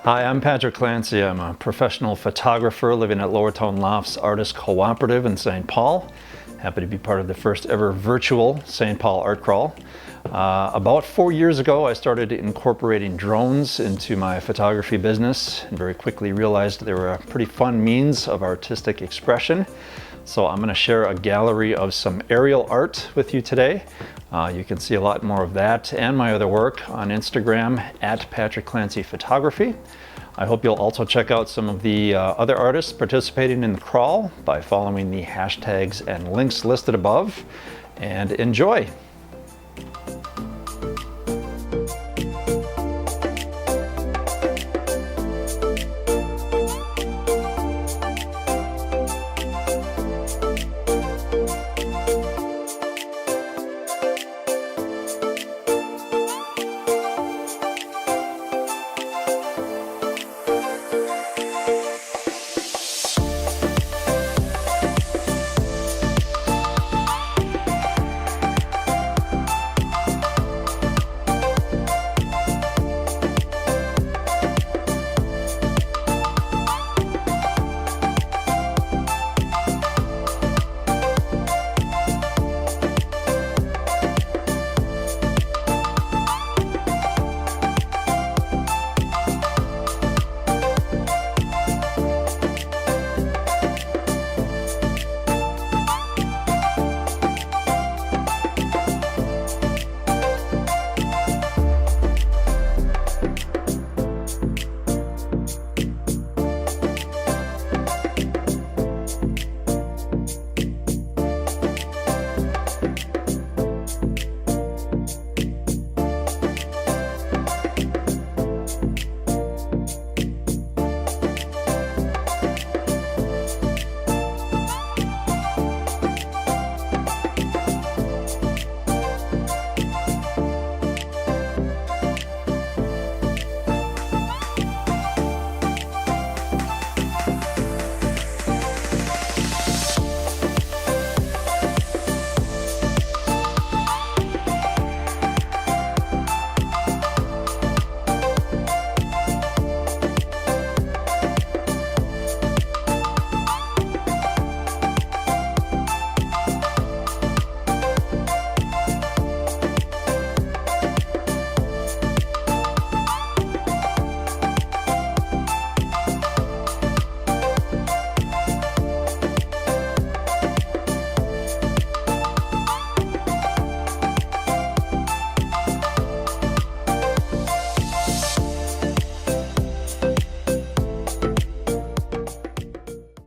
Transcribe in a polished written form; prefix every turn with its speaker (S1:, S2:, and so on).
S1: Hi, I'm Patrick Clancy. I'm a professional photographer living at Lowertown Lofts Artist Cooperative in St. Paul. Happy to be part of the first ever virtual St. Paul Art Crawl. About 4 years ago, I started incorporating drones into my photography business and very quickly realized they were a pretty fun means of artistic expression. So I'm going to share a gallery of some aerial art with you today. You can see a lot more of that and my other work on Instagram at Patrick Clancy Photography. I hope you'll also check out some of the other artists participating in the crawl by following the hashtags and links listed above, and enjoy.